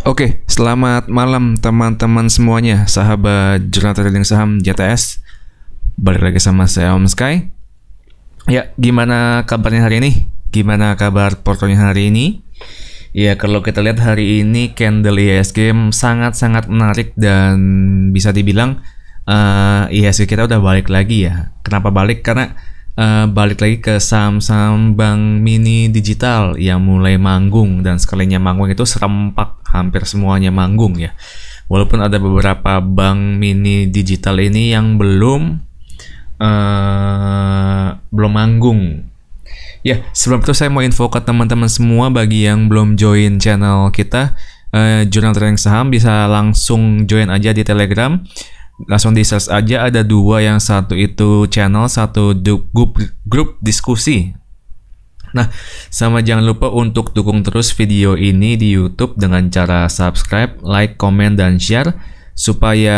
Oke, selamat malam teman-teman semuanya, sahabat Jurnal Trading Saham JTS. Balik lagi sama saya Om Sky. Ya, gimana kabarnya hari ini? Gimana kabar portonya hari ini? Ya, kalau kita lihat hari ini candle IHSG sangat-sangat menarik dan bisa dibilang IHSG kita udah balik lagi ya. Kenapa balik? Karena balik lagi ke saham-saham bank mini digital yang mulai manggung, dan sekalinya manggung itu serempak, hampir semuanya manggung ya. Walaupun ada beberapa bank mini digital ini yang belum manggung. Ya, sebelum itu saya mau info ke teman-teman semua, bagi yang belum join channel kita Jurnal Trading Saham, bisa langsung join aja di Telegram. Langsung di search aja, ada dua, yang satu itu channel, satu grup diskusi. Nah, sama jangan lupa untuk dukung terus video ini di YouTube dengan cara subscribe, like, komen, dan share, supaya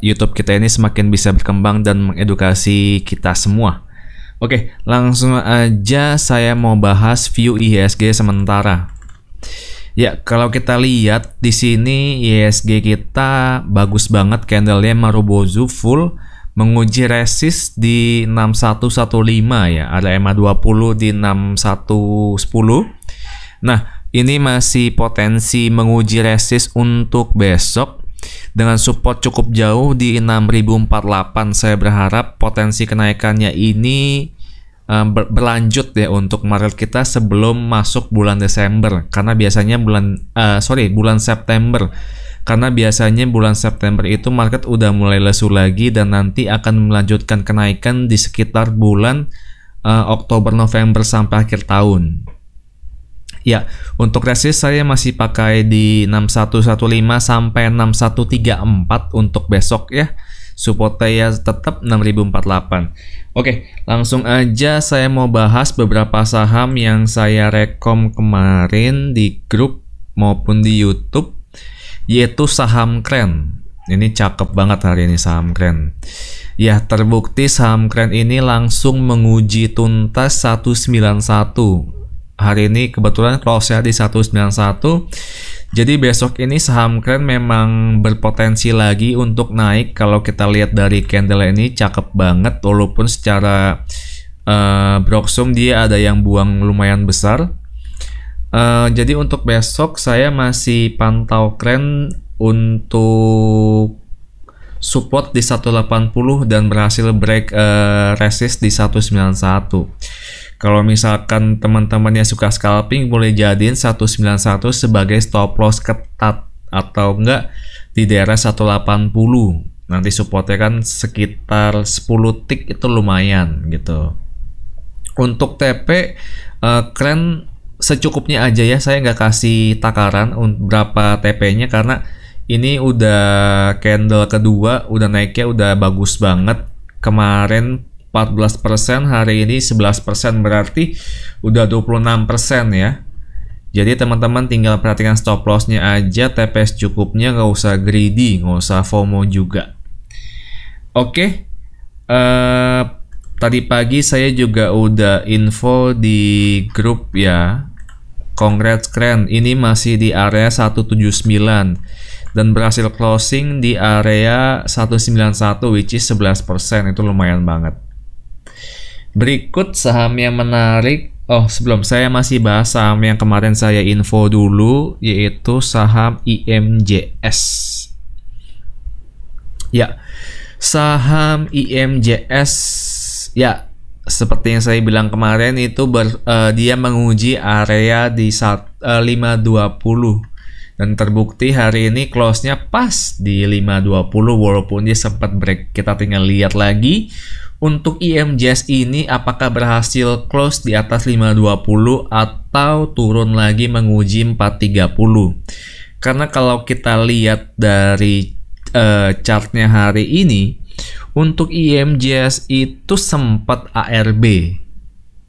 YouTube kita ini semakin bisa berkembang dan mengedukasi kita semua. Oke, langsung aja saya mau bahas view IHSG sementara. Ya, kalau kita lihat di sini IHSG kita bagus banget, candlenya Marubozu full, menguji resist di 6115 ya, ada EMA 20 di 6110. Nah, ini masih potensi menguji resist untuk besok dengan support cukup jauh di 6048. Saya berharap potensi kenaikannya ini berlanjut ya untuk market kita sebelum masuk bulan Desember, karena biasanya bulan September, karena biasanya bulan September itu market udah mulai lesu lagi dan nanti akan melanjutkan kenaikan di sekitar bulan Oktober November sampai akhir tahun. Ya, untuk resist saya masih pakai di 6115 sampai 6134 untuk besok ya. Supportnya ya tetap 6048. Oke, langsung aja saya mau bahas beberapa saham yang saya rekom kemarin di grup maupun di YouTube, yaitu saham keren. Ini cakep banget hari ini saham keren. Ya, terbukti saham keren ini langsung menguji tuntas 191. Hari ini kebetulan close-nya di 191. Jadi besok ini saham keren memang berpotensi lagi untuk naik. Kalau kita lihat dari candle ini cakep banget, walaupun secara broksum dia ada yang buang lumayan besar. Jadi untuk besok saya masih pantau keren untuk support di 180 dan berhasil break resist di 191. Kalau misalkan teman-teman yang suka scalping, boleh jadiin 191 sebagai stop loss ketat, atau enggak di daerah 180. Nanti supportnya kan sekitar 10 tick, itu lumayan gitu. Untuk TP keren secukupnya aja ya, saya nggak kasih takaran berapa TP-nya, karena ini udah candle kedua, udah naiknya udah bagus banget. Kemarin 14%, hari ini 11%, berarti udah 26% ya. Jadi teman-teman tinggal perhatikan stop lossnya aja, TPS cukupnya, nggak usah greedy, nggak usah FOMO juga. Oke, tadi pagi saya juga udah info di grup ya. Congrats keren, ini masih di area 179 dan berhasil closing di area 191, which is 11%, itu lumayan banget. Berikut saham yang menarik. Oh, sebelum saya masih bahas saham yang kemarin saya info dulu, yaitu saham IMJS. Ya, saham IMJS ya, seperti yang saya bilang kemarin itu dia menguji area di 520 dan terbukti hari ini close-nya pas di 520 walaupun dia sempat break. Kita tinggal lihat lagi untuk IMJS ini apakah berhasil close di atas 520 atau turun lagi menguji 430. Karena kalau kita lihat dari chartnya hari ini, untuk IMJS itu sempat ARB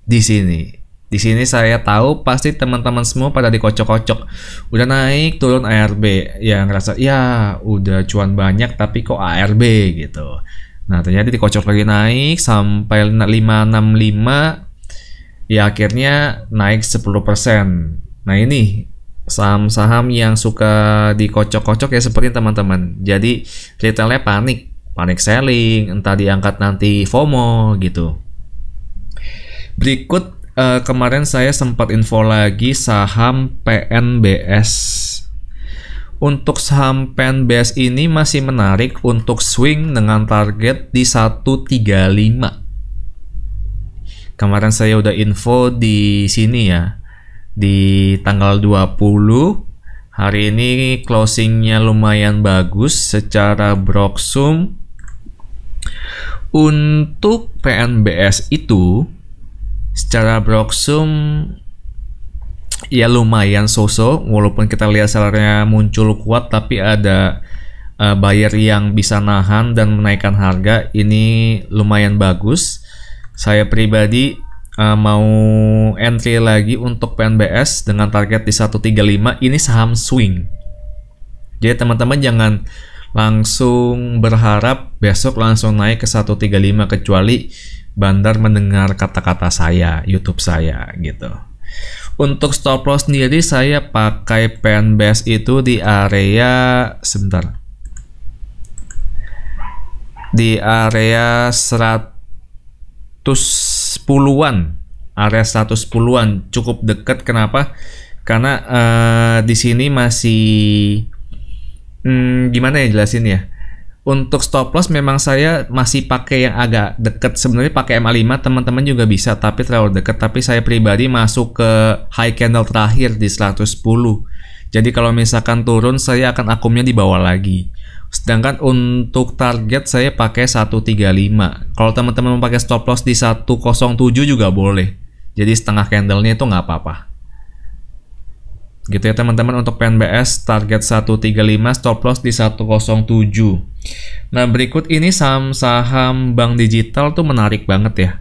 di sini. Di sini saya tahu pasti teman-teman semua pada dikocok-kocok. Udah naik turun ARB, ya ngerasa ya udah cuan banyak tapi kok ARB gitu. Nah, ternyata dikocok lagi naik sampai 565, ya akhirnya naik 10%. Nah, ini Saham-saham yang suka dikocok-kocok ya seperti teman-teman. Jadi retailnya panik selling, entah diangkat nanti FOMO gitu. Berikut kemarin saya sempat info lagi saham PNBS. Untuk saham PNBS ini masih menarik untuk swing dengan target di 135. Kemarin saya udah info di sini ya. Di tanggal 20 hari ini closingnya lumayan bagus secara Broksum. Untuk PNBS itu secara Broksum ya lumayan so-so, walaupun kita lihat sellernya muncul kuat tapi ada buyer yang bisa nahan dan menaikkan harga. Ini lumayan bagus. Saya pribadi mau entry lagi untuk PNBS dengan target di 135. Ini saham swing. Jadi teman-teman jangan langsung berharap besok langsung naik ke 135 kecuali bandar mendengar kata-kata saya, YouTube saya gitu. Untuk stop loss sendiri saya pakai PNBS itu di area di area 110-an, area 110-an cukup dekat. Kenapa? Karena di sini masih gimana ya jelasin ya. Untuk stop loss memang saya masih pakai yang agak dekat. Sebenarnya pakai MA5 teman-teman juga bisa, tapi terlalu dekat. Tapi saya pribadi masuk ke high candle terakhir di 110. Jadi kalau misalkan turun saya akan akumnya di bawah lagi. Sedangkan untuk target saya pakai 135. Kalau teman-teman mau pakai stop loss di 107 juga boleh. Jadi setengah candlenya itu nggak apa-apa. Gitu ya teman-teman. Untuk PNBS target 135, stop loss di 107. Nah berikut ini saham-saham bank digital tuh menarik banget ya.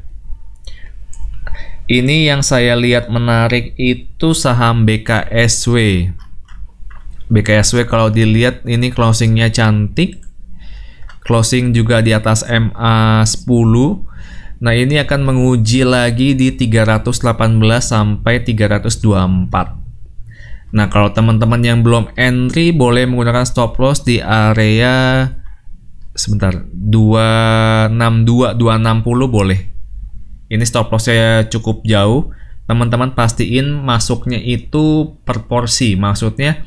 Ini yang saya lihat menarik itu saham BKSW. BKSW kalau dilihat ini closingnya cantik, closing juga di atas MA10. Nah ini akan menguji lagi di 318 sampai 324. Nah kalau teman-teman yang belum entry boleh menggunakan stop loss di area 262 260 boleh. Ini stop lossnya cukup jauh. Teman-teman pastiin masuknya itu per porsi, maksudnya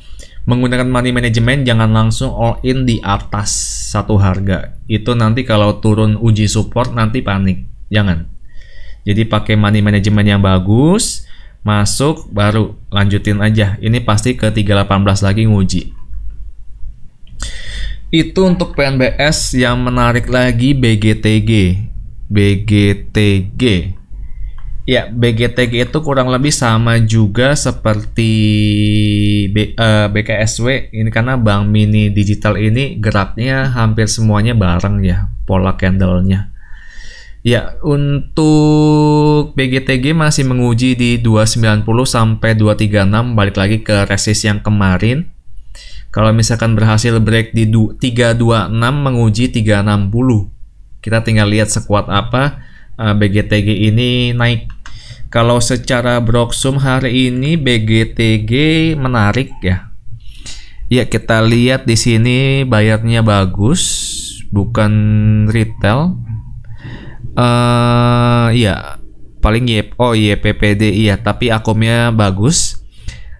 menggunakan money management, jangan langsung all in di atas satu harga. Itu nanti kalau turun uji support nanti panik. Jangan. Jadi pakai money management yang bagus, masuk baru lanjutin aja. Ini pasti ke 318 lagi nguji. Itu untuk PNBS. Yang menarik lagi BGTG. Ya, BGTG itu kurang lebih sama juga seperti BKSW. Ini karena bank mini digital ini geraknya hampir semuanya bareng ya, pola candlenya. Ya, untuk BGTG masih menguji di 290 sampai 236, balik lagi ke resist yang kemarin. Kalau misalkan berhasil break di 326, menguji 360. Kita tinggal lihat sekuat apa BGTG ini naik. Kalau secara Broksum hari ini BGTG menarik ya. Ya, kita lihat di sini bayarnya bagus, bukan retail. Ya, paling YPPD iya, tapi akumnya bagus.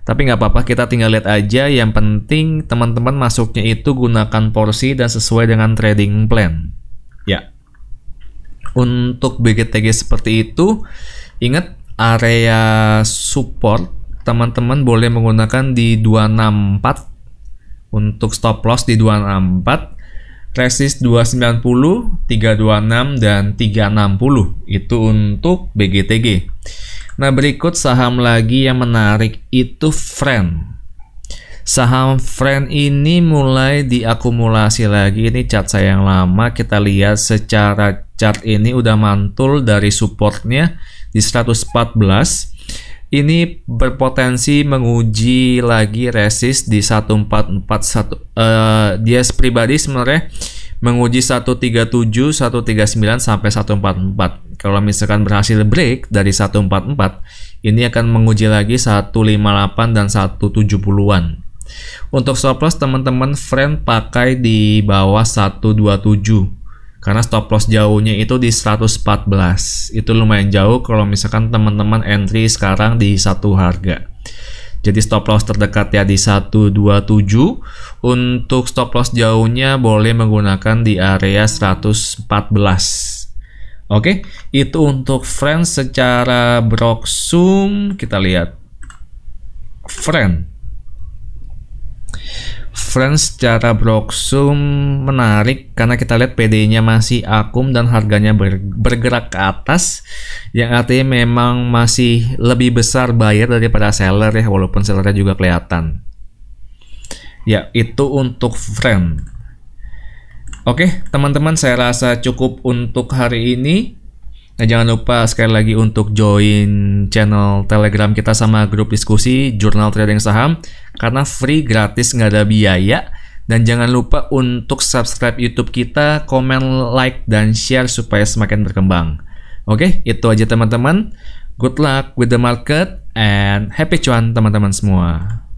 Tapi nggak apa-apa, kita tinggal lihat aja. Yang penting teman-teman masuknya itu gunakan porsi dan sesuai dengan trading plan. Ya. Untuk BGTG seperti itu, ingat area support teman-teman boleh menggunakan di 264. Untuk stop loss di 264. Resist 290, 326, dan 360. Itu untuk BGTG. Nah berikut saham lagi yang menarik itu Friend. Saham Friend ini mulai diakumulasi lagi. Ini chart saya yang lama. Kita lihat secara chart ini udah mantul dari supportnya di 114. Ini berpotensi menguji lagi resist di 1441. Dia pribadi sebenarnya menguji 137, 139 sampai 144. Kalau misalkan berhasil break dari 144, ini akan menguji lagi 158 dan 170-an. Untuk stop loss teman-teman friend pakai di bawah 127. Karena stop loss jauhnya itu di 114. Itu lumayan jauh kalau misalkan teman-teman entry sekarang di satu harga. Jadi stop loss terdekat ya di 127. Untuk stop loss jauhnya boleh menggunakan di area 114. Oke, itu untuk friends secara broksum. Kita lihat Friends secara broksum menarik karena kita lihat PD-nya masih akum dan harganya bergerak ke atas, yang artinya memang masih lebih besar buyer daripada seller ya, walaupun sellernya juga kelihatan. Ya, itu untuk friend. Oke, teman-teman, saya rasa cukup untuk hari ini. Nah, jangan lupa sekali lagi untuk join channel Telegram kita sama grup diskusi Jurnal Trading Saham, karena free, gratis, nggak ada biaya. Dan jangan lupa untuk subscribe YouTube kita, komen, like, dan share supaya semakin berkembang. Oke, itu aja teman-teman. Good luck with the market and happy cuan teman-teman semua.